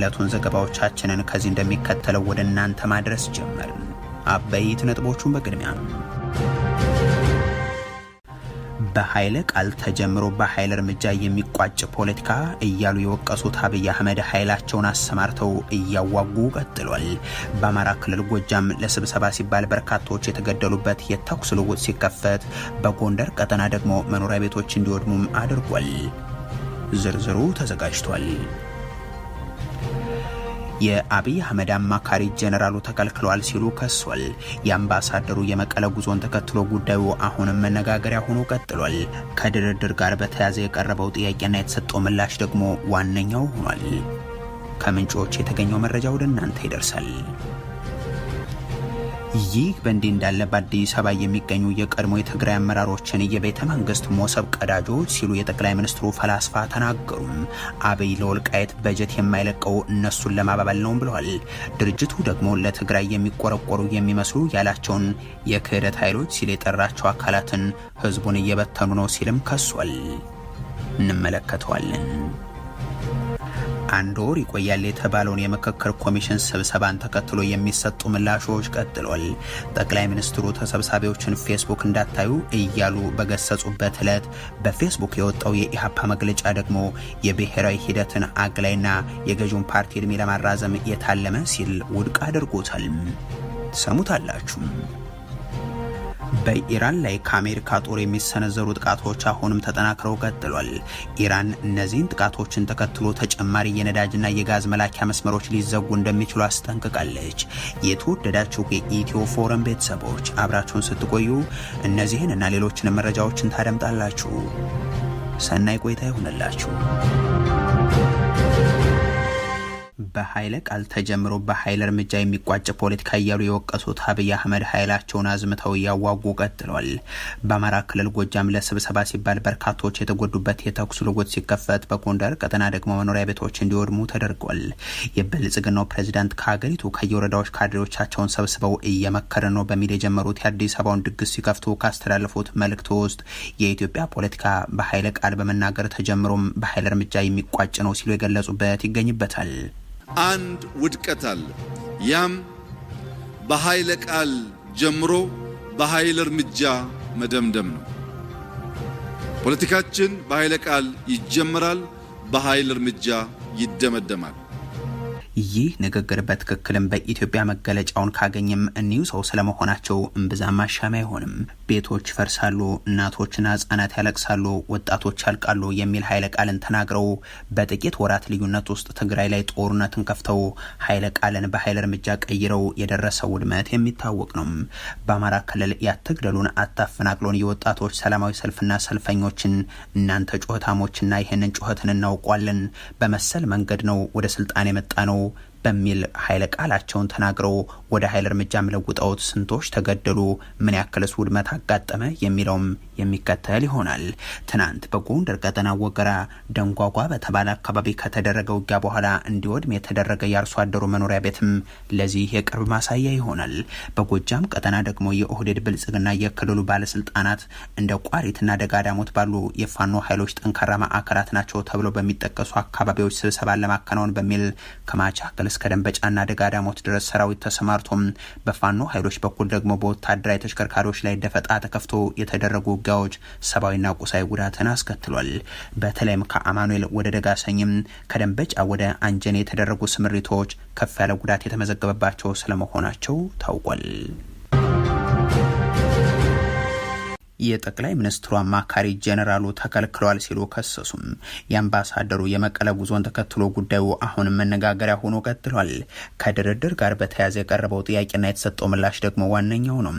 የዕለቱን ዘገባዎቻችንን ከዚህ እንደሚከተለው ወደ እናንተ ማድረስ ጀመርን። አበይት ነጥቦቹን በቅድሚያ በኃይለ ቃል ተጀምሮ በኃይል እርምጃ የሚቋጭ ፖለቲካ እያሉ የወቀሱት አብይ አህመድ ኃይላቸውን አሰማርተው እያዋጉ ቀጥሏል። በአማራ ክልል ጎጃም ለስብሰባ ሲባል በርካቶች የተገደሉበት የተኩስ ልውውጥ ሲከፈት፣ በጎንደር ቀጠና ደግሞ መኖሪያ ቤቶች እንዲወድሙም አድርጓል። ዝርዝሩ ተዘጋጅቷል። የአብይ አህመድ አማካሪ ጄኔራሉ ተከልክለዋል ሲሉ ከሷል። የአምባሳደሩ የመቀለ ጉዞን ተከትሎ ጉዳዩ አሁንም መነጋገሪያ ሆኖ ቀጥሏል። ከድርድር ጋር በተያያዘ የቀረበው ጥያቄና የተሰጠው ምላሽ ደግሞ ዋነኛው ሆኗል። ከምንጮች የተገኘው መረጃ ወደ እናንተ ይደርሳል። ይህ በእንዲህ እንዳለ በአዲስ አበባ የሚገኙ የቀድሞ የትግራይ አመራሮችን የቤተ መንግስት ሞሰብ ቀዳጆች ሲሉ የጠቅላይ ሚኒስትሩ ፈላስፋ ተናገሩም። አብይ ለወልቃየት በጀት የማይለቀው እነሱን ለማባበል ነው ብለዋል። ድርጅቱ ደግሞ ለትግራይ የሚቆረቆሩ የሚመስሉ ያላቸውን የክህደት ኃይሎች ሲል የጠራቸው አካላትን ህዝቡን እየበተኑ ነው ሲልም ከሷል። እንመለከተዋለን። አንድ ወር ይቆያል የተባለውን የምክክር ኮሚሽን ስብሰባን ተከትሎ የሚሰጡ ምላሾች ቀጥሏል። ጠቅላይ ሚኒስትሩ ተሰብሳቢዎችን ፌስቡክ እንዳታዩ እያሉ በገሰጹበት ዕለት በፌስቡክ የወጣው የኢሃፓ መግለጫ ደግሞ የብሔራዊ ሂደትን አግላይና የገዢውን ፓርቲ ዕድሜ ለማራዘም የታለመ ሲል ውድቅ አድርጎታል። ሰሙታላችሁ። በኢራን ላይ ከአሜሪካ ጦር የሚሰነዘሩ ጥቃቶች አሁንም ተጠናክረው ቀጥሏል። ኢራን እነዚህን ጥቃቶችን ተከትሎ ተጨማሪ የነዳጅና የጋዝ መላኪያ መስመሮች ሊዘጉ እንደሚችሉ አስጠንቅቃለች። የተወደዳችሁ የኢትዮ ፎረም ቤተሰቦች አብራችሁን ስትቆዩ እነዚህን እና ሌሎችን መረጃዎችን ታደምጣላችሁ። ሰናይ ቆይታ ይሁንላችሁ። በኃይለ ቃል ተጀምሮ በኃይል እርምጃ የሚቋጭ ፖለቲካ እያሉ የወቀሱት አብይ አህመድ ኃይላቸውን አዝምተው እያዋጉ ቀጥሏል። በአማራ ክልል ጎጃም ለስብሰባ ሲባል በርካቶች የተጎዱበት የተኩስ ልውውጥ ሲከፈት፣ በጎንደር ቀጠና ደግሞ መኖሪያ ቤቶች እንዲወድሙ ተደርጓል። የብልጽግናው ፕሬዚዳንት ከሀገሪቱ ከየወረዳዎች ካድሬዎቻቸውን ሰብስበው እየመከርን ነው በሚል የጀመሩት የአዲስ አበባውን ድግስ ሲከፍቱ ካስተላለፉት መልእክት ውስጥ የኢትዮጵያ ፖለቲካ በኃይለ ቃል በመናገር ተጀምሮም በኃይል እርምጃ የሚቋጭ ነው ሲሉ የገለጹበት ይገኝበታል። አንድ ውድቀት አለ። ያም በኃይለ ቃል ጀምሮ በኃይል እርምጃ መደምደም ነው። ፖለቲካችን በኃይለ ቃል ይጀምራል፣ በኃይል እርምጃ ይደመደማል። ይህ ንግግር በትክክልም በኢትዮጵያ መገለጫውን ካገኘም እኒሁ ሰው ስለመሆናቸው እምብዛም አሻሚ አይሆንም። ቤቶች ይፈርሳሉ፣ እናቶችና ህጻናት ያለቅሳሉ፣ ወጣቶች ያልቃሉ የሚል ኃይለ ቃልን ተናግረው በጥቂት ወራት ልዩነት ውስጥ ትግራይ ላይ ጦርነትን ከፍተው ኃይለ ቃልን በኃይል እርምጃ ቀይረው የደረሰው ውድመት የሚታወቅ ነው። በአማራ ክልል ያትግደሉን አታፈናቅሎን የወጣቶች ሰላማዊ ሰልፍና ሰልፈኞችን እናንተ ጩኸታሞችና ይህንን ጩኸትን እናውቋለን በመሰል መንገድ ነው ወደ ስልጣን የመጣ ነው በሚል ኃይለ ቃላቸውን ተናግረው ወደ ኃይል እርምጃ መለውጠውት ስንቶች ተገደሉ፣ ምን ያክልስ ውድመት አጋጠመ የሚለውም የሚከተል ይሆናል። ትናንት በጎንደር ቀጠና ወገራ ደንጓጓ በተባለ አካባቢ ከተደረገ ውጊያ በኋላ እንዲወድም የተደረገ የአርሶ አደሩ መኖሪያ ቤትም ለዚህ የቅርብ ማሳያ ይሆናል። በጎጃም ቀጠና ደግሞ የኦህዴድ ብልጽግና የክልሉ ባለስልጣናት እንደ ቋሪትና ደጋዳሞት ባሉ የፋኖ ኃይሎች ጠንካራ ማዕከላት ናቸው ተብሎ በሚጠቀሱ አካባቢዎች ስብሰባን ለማከናወን በሚል ከማቻከል እስከ ደንበጫና ደጋዳሞት ድረስ ሰራዊት ተሰማርቶም በፋኖ ኃይሎች በኩል ደግሞ በወታደራዊ ተሽከርካሪዎች ላይ ደፈጣ ተከፍቶ የተደረጉ ውጊያዎች ሰብአዊና ቁሳዊ ጉዳትን አስከትሏል። በተለይም ከአማኑኤል ወደ ደጋሰኝም ከደንበጫ ወደ አንጀኔ የተደረጉ ስምሪቶች ከፍ ያለ ጉዳት የተመዘገበባቸው ስለመሆናቸው ታውቋል። የጠቅላይ ሚኒስትሩ አማካሪ ጄኔራሉ ተከልክለዋል ሲሉ ከሰሱም። የአምባሳደሩ የመቀለ ጉዞን ተከትሎ ጉዳዩ አሁንም መነጋገሪያ ሆኖ ቀጥሏል። ከድርድር ጋር በተያያዘ የቀረበው ጥያቄና የተሰጠው ምላሽ ደግሞ ዋነኛው ነው።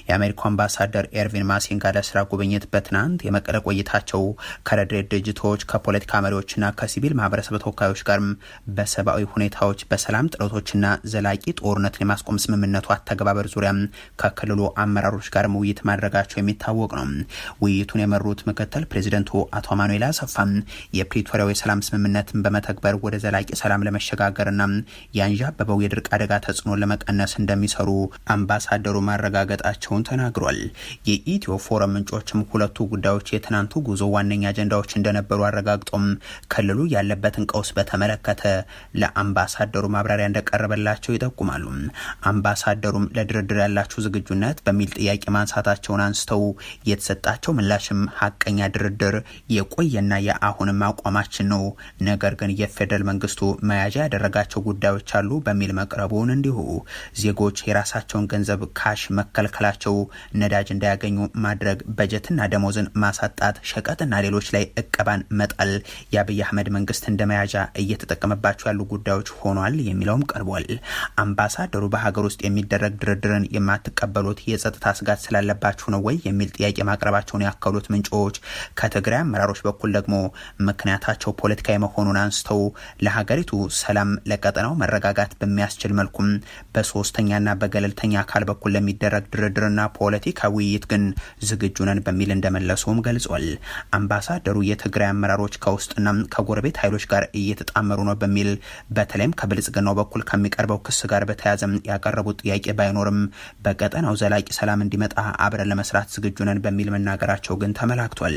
የአሜሪካው አምባሳደር ኤርቪን ማሲንጋ ለስራ ጉብኝት በትናንት የመቀለ ቆይታቸው ከረድኤት ድርጅቶች ከፖለቲካ መሪዎችና ከሲቪል ማህበረሰብ ተወካዮች ጋር በሰብአዊ ሁኔታዎች በሰላም ጥረቶችና ዘላቂ ጦርነትን የማስቆም ስምምነቱ አተገባበር ዙሪያ ከክልሉ አመራሮች ጋር ውይይት ማድረጋቸው የሚታወቅ የሚታወቅ ነው። ውይይቱን የመሩት ምክትል ፕሬዚደንቱ አቶ አማኑኤል አሰፋ የፕሪቶሪያው የሰላም ስምምነትን በመተግበር ወደ ዘላቂ ሰላም ለመሸጋገርና ያንዣበበው የድርቅ አደጋ ተጽዕኖን ለመቀነስ እንደሚሰሩ አምባሳደሩ ማረጋገጣቸውን ተናግሯል። የኢትዮ ፎረም ምንጮችም ሁለቱ ጉዳዮች የትናንቱ ጉዞ ዋነኛ አጀንዳዎች እንደነበሩ አረጋግጦም ክልሉ ያለበትን ቀውስ በተመለከተ ለአምባሳደሩ ማብራሪያ እንደቀረበላቸው ይጠቁማሉ። አምባሳደሩም ለድርድር ያላችሁ ዝግጁነት በሚል ጥያቄ ማንሳታቸውን አንስተው የተሰጣቸው ምላሽም ሀቀኛ ድርድር የቆየና የአሁንም አቋማችን ነው፣ ነገር ግን የፌደራል መንግስቱ መያዣ ያደረጋቸው ጉዳዮች አሉ በሚል መቅረቡን እንዲሁ ዜጎች የራሳቸውን ገንዘብ ካሽ መከልከላቸው፣ ነዳጅ እንዳያገኙ ማድረግ፣ በጀትና ደሞዝን ማሳጣት፣ ሸቀጥና ሌሎች ላይ እቀባን መጣል የአብይ አህመድ መንግስት እንደ መያዣ እየተጠቀመባቸው ያሉ ጉዳዮች ሆኗል የሚለውም ቀርቧል። አምባሳደሩ በሀገር ውስጥ የሚደረግ ድርድርን የማትቀበሉት የጸጥታ ስጋት ስላለባችሁ ነው ወይ የሚል ጥያቄ ማቅረባቸውን ያከሉት ምንጮች ከትግራይ አመራሮች በኩል ደግሞ ምክንያታቸው ፖለቲካዊ መሆኑን አንስተው ለሀገሪቱ ሰላም፣ ለቀጠናው መረጋጋት በሚያስችል መልኩም በሶስተኛና በገለልተኛ አካል በኩል ለሚደረግ ድርድርና ፖለቲካ ውይይት ግን ዝግጁ ነን በሚል እንደመለሱም ገልጿል። አምባሳደሩ የትግራይ አመራሮች ከውስጥና ከጎረቤት ኃይሎች ጋር እየተጣመሩ ነው በሚል በተለይም ከብልጽግናው በኩል ከሚቀርበው ክስ ጋር በተያያዘ ያቀረቡት ጥያቄ ባይኖርም በቀጠናው ዘላቂ ሰላም እንዲመጣ አብረን ለመስራት ዝግጁ ነን በሚል መናገራቸው ግን ተመላክቷል።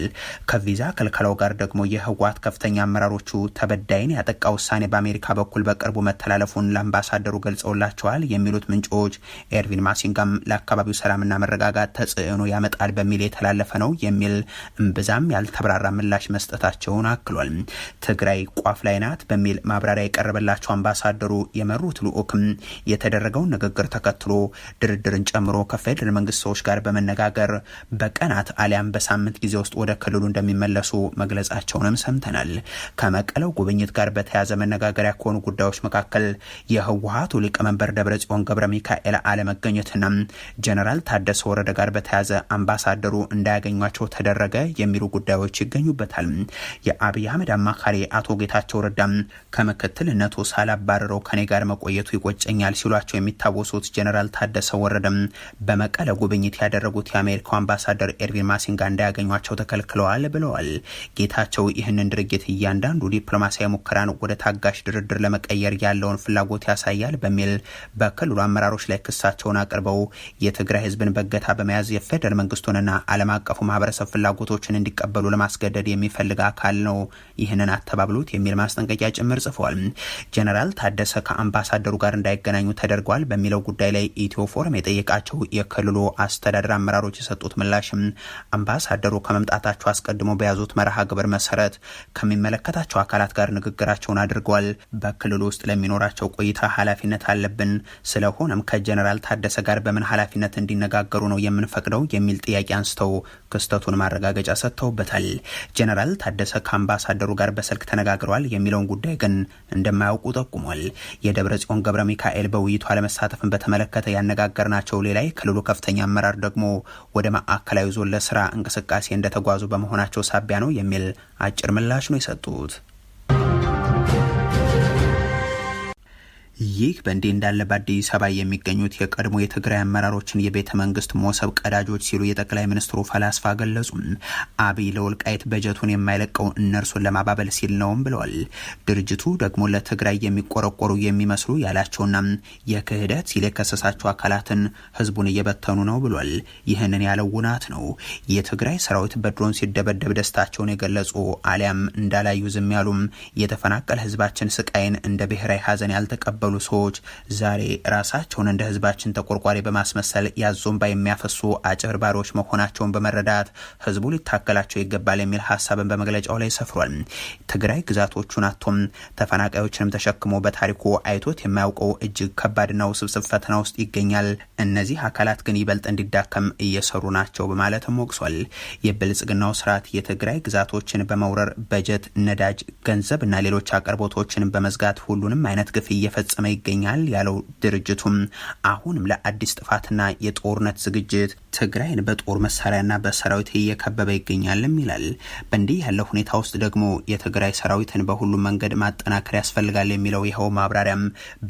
ከቪዛ ክልከላው ጋር ደግሞ የህወሓት ከፍተኛ አመራሮቹ ተበዳይን ያጠቃ ውሳኔ በአሜሪካ በኩል በቅርቡ መተላለፉን ለአምባሳደሩ ገልጸውላቸዋል የሚሉት ምንጮች ኤርቪን ማሲንጋም ለአካባቢው ሰላምና መረጋጋት ተጽዕኖ ያመጣል በሚል የተላለፈ ነው የሚል እምብዛም ያልተብራራ ምላሽ መስጠታቸውን አክሏል። ትግራይ ቋፍ ላይ ናት በሚል ማብራሪያ የቀረበላቸው አምባሳደሩ የመሩት ልዑክም የተደረገውን ንግግር ተከትሎ ድርድርን ጨምሮ ከፌደራል መንግስት ሰዎች ጋር በመነጋገር በቀናት አሊያም በሳምንት ጊዜ ውስጥ ወደ ክልሉ እንደሚመለሱ መግለጻቸውንም ሰምተናል። ከመቀለው ጉብኝት ጋር በተያያዘ መነጋገሪያ ከሆኑ ጉዳዮች መካከል የህወሓቱ ሊቀመንበር ደብረጽዮን ገብረ ሚካኤል አለመገኘትና ጀነራል ታደሰ ወረደ ጋር በተያያዘ አምባሳደሩ እንዳያገኟቸው ተደረገ የሚሉ ጉዳዮች ይገኙበታል። የአብይ አህመድ አማካሪ አቶ ጌታቸው ረዳም ከምክትልነቱ ሳላባረረው ከኔ ጋር መቆየቱ ይቆጨኛል ሲሏቸው የሚታወሱት ጀነራል ታደሰ ወረደም በመቀለ ጉብኝት ያደረጉት የአሜሪካው አምባሳደር ኤርቪን ማሲንጋ እንዳያገኟቸው ተከልክለዋል ብለዋል። ጌታቸው ይህንን ድርጊት እያንዳንዱ ዲፕሎማሲያዊ ሙከራን ወደ ታጋሽ ድርድር ለመቀየር ያለውን ፍላጎት ያሳያል በሚል በክልሉ አመራሮች ላይ ክሳቸውን አቅርበው የትግራይ ህዝብን በገታ በመያዝ የፌደራል መንግስቱንና ዓለም አቀፉ ማህበረሰብ ፍላጎቶችን እንዲቀበሉ ለማስገደድ የሚፈልግ አካል ነው፣ ይህንን አተባብሉት የሚል ማስጠንቀቂያ ጭምር ጽፏል። ጀነራል ታደሰ ከአምባሳደሩ ጋር እንዳይገናኙ ተደርጓል በሚለው ጉዳይ ላይ ኢትዮ ፎረም የጠየቃቸው የክልሉ አስተዳደር አመራሮች የሰጡት ምላሽም አምባሳደሩ ከመምጣታቸው አስቀድሞ በያዙት መርሃ ግብር መሰረት ከሚመለከታቸው አካላት ጋር ንግግራቸውን አድርገዋል። በክልሉ ውስጥ ለሚኖራቸው ቆይታ ኃላፊነት አለብን፣ ስለሆነም ከጀነራል ታደሰ ጋር በምን ኃላፊነት እንዲነጋገሩ ነው የምንፈቅደው የሚል ጥያቄ አንስተው ክስተቱን ማረጋገጫ ሰጥተውበታል። ጀነራል ታደሰ ከአምባሳደሩ ጋር በስልክ ተነጋግረዋል የሚለውን ጉዳይ ግን እንደማያውቁ ጠቁሟል። የደብረ ጽዮን ገብረ ሚካኤል በውይይቱ አለመሳተፍን በተመለከተ ያነጋገርናቸው ሌላ የክልሉ ከፍተኛ አመራር ደግሞ ወደ ማዕከላዊ ዞን ለስራ እንቅስቃሴ እንደተጓዙ በመሆናቸው ሳቢያ ነው የሚል አጭር ምላሽ ነው የሰጡት። ይህ በእንዲህ እንዳለ በአዲስ አበባ የሚገኙት የቀድሞ የትግራይ አመራሮችን የቤተ መንግስት ሞሰብ ቀዳጆች ሲሉ የጠቅላይ ሚኒስትሩ ፈላስፋ ገለጹ። አብይ ለወልቃይት በጀቱን የማይለቀው እነርሱን ለማባበል ሲል ነውም ብለዋል። ድርጅቱ ደግሞ ለትግራይ የሚቆረቆሩ የሚመስሉ ያላቸውና የክህደት ሲል የከሰሳቸው አካላትን ህዝቡን እየበተኑ ነው ብሏል። ይህንን ያለው ውናት ነው። የትግራይ ሰራዊት በድሮን ሲደበደብ ደስታቸውን የገለጹ አሊያም እንዳላዩ ዝም ያሉም የተፈናቀለ ህዝባችን ስቃይን እንደ ብሔራዊ ሀዘን ያልተቀበሉ ሰዎች ዛሬ ራሳቸውን እንደ ህዝባችን ተቆርቋሪ በማስመሰል ያዞንባ የሚያፈሱ አጭበርባሪዎች መሆናቸውን በመረዳት ህዝቡ ሊታገላቸው ይገባል የሚል ሀሳብን በመግለጫው ላይ ሰፍሯል። ትግራይ ግዛቶቹን አቶም ተፈናቃዮችንም ተሸክሞ በታሪኩ አይቶት የማያውቀው እጅግ ከባድና ውስብስብ ፈተና ውስጥ ይገኛል። እነዚህ አካላት ግን ይበልጥ እንዲዳከም እየሰሩ ናቸው በማለትም ወቅሷል። የብልጽግናው ስርዓት የትግራይ ግዛቶችን በመውረር በጀት፣ ነዳጅ፣ ገንዘብ እና ሌሎች አቅርቦቶችን በመዝጋት ሁሉንም አይነት ግፍ እየፈጸመ እየተፈጸመ ይገኛል ያለው ድርጅቱም አሁንም ለአዲስ ጥፋትና የጦርነት ዝግጅት ትግራይን በጦር መሳሪያና በሰራዊት እየከበበ ይገኛልም ይላል። በእንዲህ ያለው ሁኔታ ውስጥ ደግሞ የትግራይ ሰራዊትን በሁሉም መንገድ ማጠናከር ያስፈልጋል የሚለው ይኸው ማብራሪያም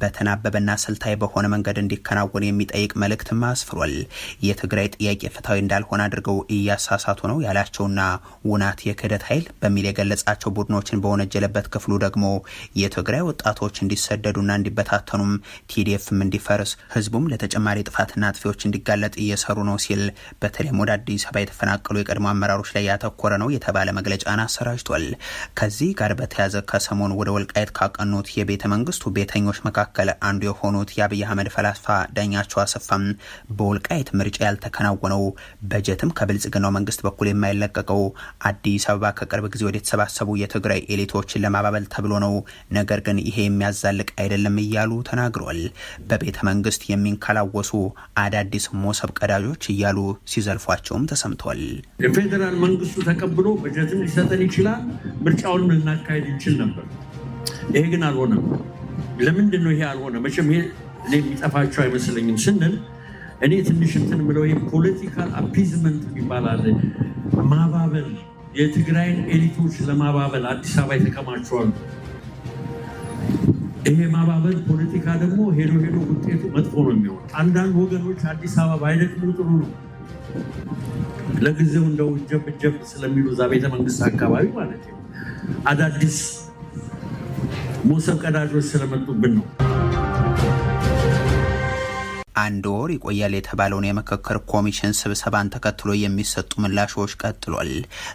በተናበበና ስልታዊ በሆነ መንገድ እንዲከናወን የሚጠይቅ መልእክትም አስፍሯል። የትግራይ ጥያቄ ፍትሐዊ እንዳልሆነ አድርገው እያሳሳቱ ነው ያላቸውና ውናት የክህደት ኃይል በሚል የገለጻቸው ቡድኖችን በወነጀለበት ክፍሉ ደግሞ የትግራይ ወጣቶች እንዲሰደዱና እንዲበታተኑም ቲዲኤፍም እንዲፈርስ ህዝቡም ለተጨማሪ ጥፋትና አጥፊዎች እንዲጋለጥ እየሰሩ ነው ሲል በተለይም ወደ አዲስ አበባ የተፈናቀሉ የቀድሞ አመራሮች ላይ ያተኮረ ነው የተባለ መግለጫን አሰራጅቷል። ከዚህ ጋር በተያያዘ ከሰሞኑ ወደ ወልቃይት ካቀኑት የቤተ መንግስቱ ቤተኞች መካከል አንዱ የሆኑት የአብይ አህመድ ፈላስፋ ዳኛቸው አሰፋም በወልቃይት ምርጫ ያልተከናወነው በጀትም ከብልጽግናው መንግስት በኩል የማይለቀቀው አዲስ አበባ ከቅርብ ጊዜ ወደ ተሰባሰቡ የትግራይ ኤሊቶችን ለማባበል ተብሎ ነው፣ ነገር ግን ይሄ የሚያዛልቅ አይደለም እያሉ ተናግሯል። በቤተ መንግስት የሚንከላወሱ አዳዲስ ሞሰብ ቀዳጆች እያሉ ሲዘልፏቸውም ተሰምቷል። የፌዴራል መንግስቱ ተቀብሎ በጀትም ሊሰጠን ይችላል፣ ምርጫውን ልናካሄድ ይችል ነበር። ይሄ ግን አልሆነም። ለምንድን ነው ይሄ አልሆነ? መቼም ይሄ የሚጠፋቸው አይመስለኝም ስንል እኔ ትንሽ እንትን ብለው ይሄ ፖለቲካል አፒዝመንት ይባላል፣ ማባበል፣ የትግራይን ኤሊቶች ለማባበል አዲስ አበባ የተከማቸዋል። ይሄ ማባበል ፖለቲካ ደግሞ ሄዶ ውጤቱ መጥፎ ነው የሚሆን። አንዳንድ ወገኖች አዲስ አበባ ባይደክሙ ጥሩ ነው፣ ለጊዜው እንደው ጀብ ስለሚሉ እዛ ቤተ መንግስት አካባቢ ማለት ነው አዳዲስ ሞሰብ ቀዳጆች ስለመጡብን ነው። አንድ ወር ይቆያል የተባለውን የምክክር ኮሚሽን ስብሰባን ተከትሎ የሚሰጡ ምላሾች ቀጥሏል።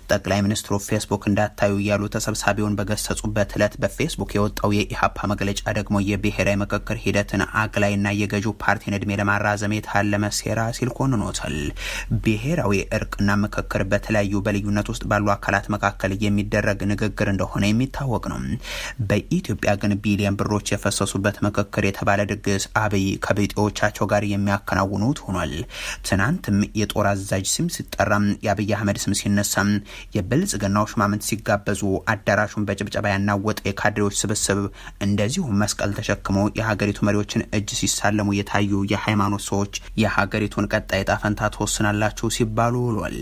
ጠቅላይ ሚኒስትሩ ፌስቡክ እንዳታዩ እያሉ ተሰብሳቢውን በገሰጹበት ዕለት በፌስቡክ የወጣው የኢሃፓ መግለጫ ደግሞ የብሔራዊ ምክክር ሂደትን አግላይና የገዢው ፓርቲን እድሜ ለማራዘም የታለመ ሴራ ሲል ኮንኖታል። ብሔራዊ እርቅና ምክክር በተለያዩ በልዩነት ውስጥ ባሉ አካላት መካከል የሚደረግ ንግግር እንደሆነ የሚታወቅ ነው። በኢትዮጵያ ግን ቢሊዮን ብሮች የፈሰሱበት ምክክር የተባለ ድግስ አብይ ከቢጤዎቻቸው ጋር የሚያከናውኑት ሆኗል። ትናንትም የጦር አዛዥ ስም ሲጠራም የአብይ አህመድ ስም ሲነሳም የብልጽግናው ሹማምንት ሲጋበዙ አዳራሹን በጭብጨባ ያናወጠ የካድሬዎች ስብስብ እንደዚሁም መስቀል ተሸክመው የሀገሪቱ መሪዎችን እጅ ሲሳለሙ የታዩ የሃይማኖት ሰዎች የሀገሪቱን ቀጣይ ዕጣ ፈንታ ትወስናላችሁ ሲባሉ ውሏል።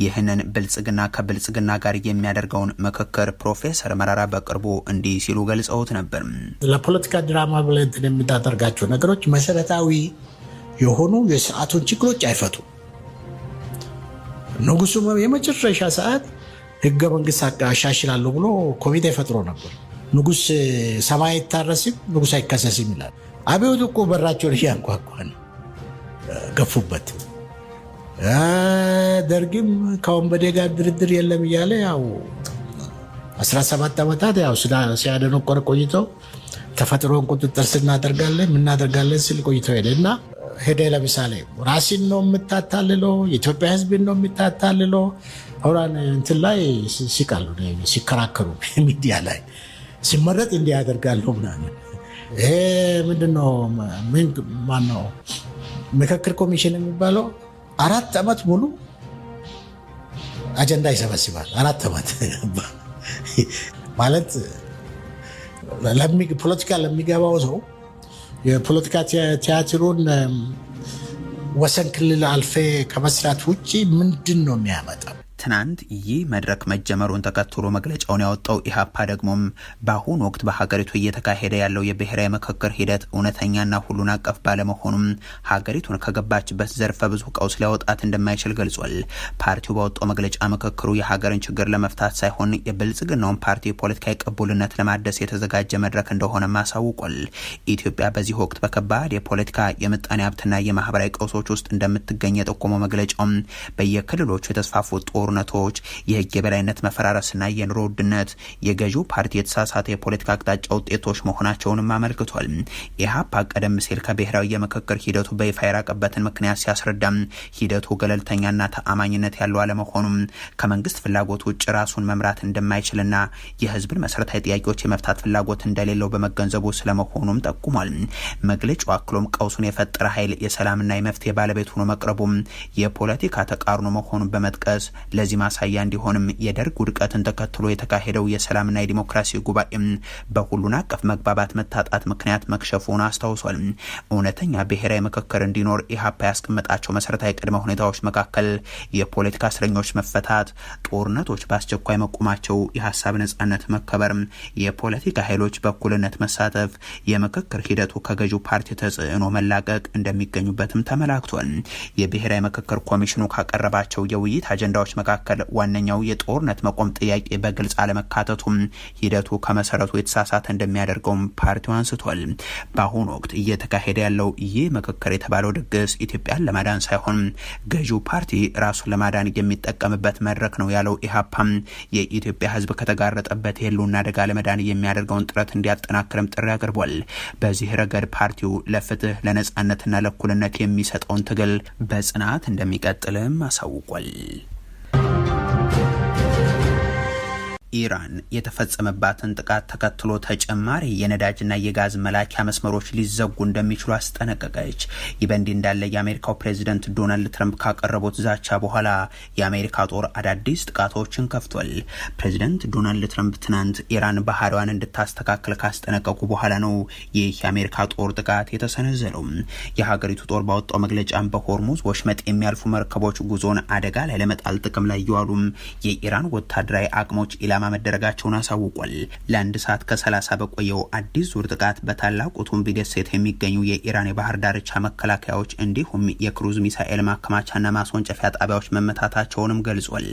ይህንን ብልጽግና ከብልጽግና ጋር የሚያደርገውን ምክክር ፕሮፌሰር መራራ በቅርቡ እንዲህ ሲሉ ገልጸውት ነበር። ለፖለቲካ ድራማ ብለን የምታደርጋቸው ነገሮች መሰረታዊ የሆኑ የስርዓቱን ችግሮች አይፈቱም። ንጉሱ የመጨረሻ ሰዓት ህገ መንግስት አሻሽላለሁ ብሎ ኮሚቴ ፈጥሮ ነበር። ንጉስ ሰማይ አይታረስም፣ ንጉስ አይከሰስም ይላል። አብዮት እኮ በራቸውን እያንኳኳ ነው፣ ገፉበት። ደርግም ከወንበዴ ጋር ድርድር የለም እያለ ያው 17 ዓመታት ያው ሲያደነቆር ቆይተው ተፈጥሮን ቁጥጥር ስናደርጋለን ምናደርጋለን ሲል ቆይተው ሄደ ለምሳሌ ራሲን ነው የምታታልለው፣ የኢትዮጵያ ህዝብን ነው የምታታልለው። አሁን እንትን ላይ ሲቃሉ ሲከራከሩ ሚዲያ ላይ ሲመረጥ እንዲህ ያደርጋሉ ምናምን። ይሄ ምንድነው? ማነው ምክክር ኮሚሽን የሚባለው 4 ዓመት ሙሉ አጀንዳ ይሰበስባል። 4 ዓመት ማለት ፖለቲካ ለሚገባው ሰው የፖለቲካ ቲያትሩን ወሰን ክልል አልፌ ከመስራት ውጭ ምንድን ነው የሚያመጣው? ትናንት ይህ መድረክ መጀመሩን ተከትሎ መግለጫውን ያወጣው ኢሃፓ ደግሞም በአሁኑ ወቅት በሀገሪቱ እየተካሄደ ያለው የብሔራዊ ምክክር ሂደት እውነተኛና ሁሉን አቀፍ ባለመሆኑም ሀገሪቱን ከገባችበት ዘርፈ ብዙ ቀውስ ሊያወጣት እንደማይችል ገልጿል። ፓርቲው ባወጣው መግለጫ ምክክሩ የሀገርን ችግር ለመፍታት ሳይሆን የብልጽግናውን ፓርቲ ፖለቲካዊ ቅቡልነት ለማደስ የተዘጋጀ መድረክ እንደሆነ አሳውቋል። ኢትዮጵያ በዚህ ወቅት በከባድ የፖለቲካ የምጣኔ ሀብትና የማህበራዊ ቀውሶች ውስጥ እንደምትገኝ የጠቆመው መግለጫውም በየክልሎቹ የተስፋፉ ጦርነቶች፣ የህግ የበላይነት መፈራረስና የኑሮ ውድነት የገዢው ፓርቲ የተሳሳተ የፖለቲካ አቅጣጫ ውጤቶች መሆናቸውንም አመልክቷል። ኢሃፓ ቀደም ሲል ከብሔራዊ የምክክር ሂደቱ በይፋ የራቀበትን ምክንያት ሲያስረዳም ሂደቱ ገለልተኛና ተአማኝነት ያለው አለመሆኑም ከመንግስት ፍላጎት ውጭ ራሱን መምራት እንደማይችልና የህዝብን መሰረታዊ ጥያቄዎች የመፍታት ፍላጎት እንደሌለው በመገንዘቡ ስለመሆኑም ጠቁሟል። መግለጫው አክሎም ቀውሱን የፈጠረ ኃይል የሰላምና የመፍትሄ ባለቤት ሆኖ መቅረቡም የፖለቲካ ተቃርኖ መሆኑን በመጥቀስ ለዚህ ማሳያ እንዲሆንም የደርግ ውድቀትን ተከትሎ የተካሄደው የሰላምና የዲሞክራሲ ጉባኤ በሁሉን አቀፍ መግባባት መታጣት ምክንያት መክሸፉን አስታውሷል። እውነተኛ ብሔራዊ ምክክር እንዲኖር ኢህአፓ ያስቀመጣቸው መሰረታዊ ቅድመ ሁኔታዎች መካከል የፖለቲካ እስረኞች መፈታት፣ ጦርነቶች በአስቸኳይ መቆማቸው፣ የሀሳብ ነጻነት መከበር፣ የፖለቲካ ኃይሎች በእኩልነት መሳተፍ፣ የምክክር ሂደቱ ከገዢው ፓርቲ ተጽዕኖ መላቀቅ እንደሚገኙበትም ተመላክቷል። የብሔራዊ ምክክር ኮሚሽኑ ካቀረባቸው የውይይት አጀንዳዎች መካከል ዋነኛው የጦርነት መቆም ጥያቄ በግልጽ አለመካተቱም ሂደቱ ከመሰረቱ የተሳሳተ እንደሚያደርገውም ፓርቲው አንስቷል። በአሁኑ ወቅት እየተካሄደ ያለው ይህ ምክክር የተባለው ድግስ ኢትዮጵያን ለማዳን ሳይሆን ገዢው ፓርቲ ራሱን ለማዳን የሚጠቀምበት መድረክ ነው ያለው ኢህአፓም የኢትዮጵያ ሕዝብ ከተጋረጠበት የህልውና አደጋ ለመዳን የሚያደርገውን ጥረት እንዲያጠናክርም ጥሪ አቅርቧል። በዚህ ረገድ ፓርቲው ለፍትህ ለነጻነትና ለእኩልነት የሚሰጠውን ትግል በጽናት እንደሚቀጥልም አሳውቋል። ኢራን የተፈጸመባትን ጥቃት ተከትሎ ተጨማሪ የነዳጅና የጋዝ መላኪያ መስመሮች ሊዘጉ እንደሚችሉ አስጠነቀቀች። ይህ በእንዲህ እንዳለ የአሜሪካው ፕሬዚደንት ዶናልድ ትራምፕ ካቀረቡት ዛቻ በኋላ የአሜሪካ ጦር አዳዲስ ጥቃቶችን ከፍቷል። ፕሬዚደንት ዶናልድ ትራምፕ ትናንት ኢራን ባህሪዋን እንድታስተካክል ካስጠነቀቁ በኋላ ነው ይህ የአሜሪካ ጦር ጥቃት የተሰነዘረው። የሀገሪቱ ጦር ባወጣው መግለጫም በሆርሙዝ ወሽመጥ የሚያልፉ መርከቦች ጉዞን አደጋ ላይ ለመጣል ጥቅም ላይ እየዋሉም የኢራን ወታደራዊ አቅሞች ኢላማ መደረጋቸውን አሳውቋል። ለአንድ ሰዓት ከ30 በቆየው አዲስ ዙር ጥቃት በታላቁ ቱምቢ ደሴት የሚገኙ የኢራን የባህር ዳርቻ መከላከያዎች እንዲሁም የክሩዝ ሚሳኤል ማከማቻና ማስወንጨፊያ ጣቢያዎች መመታታቸውንም ገልጿል።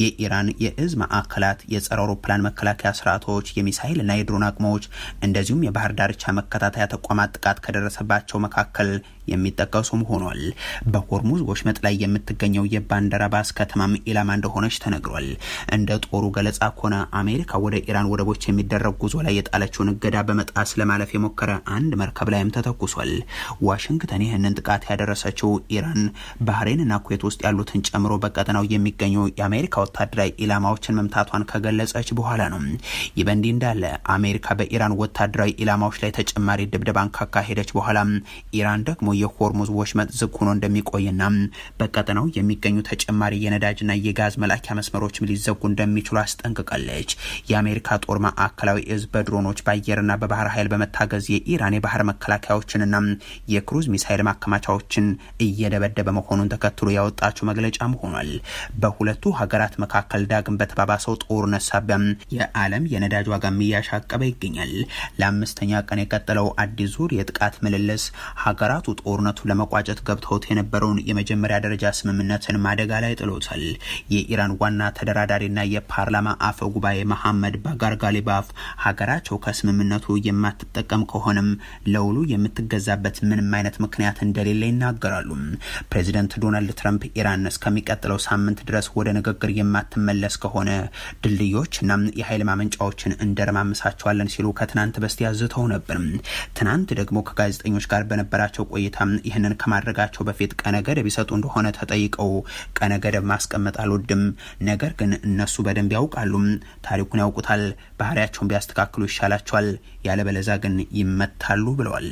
የኢራን የእዝ ማዕከላት፣ የጸረ አውሮፕላን መከላከያ ስርዓቶች፣ የሚሳኤልና የድሮን አቅሞች እንደዚሁም የባህር ዳርቻ መከታተያ ተቋማት ጥቃት ከደረሰባቸው መካከል የሚጠቀሱም ሆኗል። በሆርሙዝ ወሽመጥ ላይ የምትገኘው የባንደራባስ ከተማም ኢላማ እንደሆነች ተነግሯል። እንደ ጦሩ ገለጻ ከሆነ አሜሪካ ወደ ኢራን ወደቦች የሚደረግ ጉዞ ላይ የጣለችውን እገዳ በመጣስ ለማለፍ የሞከረ አንድ መርከብ ላይም ተተኩሷል። ዋሽንግተን ይህንን ጥቃት ያደረሰችው ኢራን ባህሬንና ኩዌት ውስጥ ያሉትን ጨምሮ በቀጠናው የሚገኙ የአሜሪካ ወታደራዊ ኢላማዎችን መምታቷን ከገለጸች በኋላ ነው። ይህ በእንዲህ እንዳለ አሜሪካ በኢራን ወታደራዊ ኢላማዎች ላይ ተጨማሪ ድብደባን ካካሄደች በኋላ ኢራን ደግሞ የሆርሙዝ ወሽመጥ ዝግ ሆኖ እንደሚቆይና በቀጠናው የሚገኙ ተጨማሪ የነዳጅና የጋዝ መላኪያ መስመሮችም ሊዘጉ እንደሚችሉ አስጠንቅቃለች። የአሜሪካ ጦር ማዕከላዊ እዝ በድሮኖች በአየርና በባህር ኃይል በመታገዝ የኢራን የባህር መከላከያዎችንና የክሩዝ ሚሳይል ማከማቻዎችን እየደበደበ መሆኑን ተከትሎ ያወጣችው መግለጫም ሆኗል። በሁለቱ ሀገራት መካከል ዳግም በተባባሰው ጦርነት ሳቢያ የዓለም የነዳጅ ዋጋ እያሻቀበ ይገኛል። ለአምስተኛ ቀን የቀጠለው አዲስ ዙር የጥቃት ምልልስ ሀገራቱ ጦርነቱን ለመቋጨት ገብተውት የነበረውን የመጀመሪያ ደረጃ ስምምነትን አደጋ ላይ ጥሎታል። የኢራን ዋና ተደራዳሪና የፓርላማ አፈ ጉባኤ መሐመድ ባጋር ጋሊባፍ ሀገራቸው ከስምምነቱ የማትጠቀም ከሆነም ለውሉ የምትገዛበት ምንም አይነት ምክንያት እንደሌለ ይናገራሉ። ፕሬዚደንት ዶናልድ ትራምፕ ኢራን እስከሚቀጥለው ሳምንት ድረስ ወደ ንግግር የማትመለስ ከሆነ ድልድዮችና የኃይል ማመንጫዎችን እንደረማምሳቸዋለን ሲሉ ከትናንት በስቲያ ዝተው ነበር። ትናንት ደግሞ ከጋዜጠኞች ጋር በነበራቸው ቆይታ ይህንን ከማድረጋቸው በፊት ቀነ ገደብ ይሰጡ እንደሆነ ተጠይቀው ቀነ ገደብ ማስቀመጥ አልወድም፣ ነገር ግን እነሱ በደንብ ያውቃሉ፣ ታሪኩን ያውቁታል፣ ባህሪያቸውን ቢያስተካክሉ ይሻላቸዋል፣ ያለበለዛ ግን ይመታሉ ብለዋል።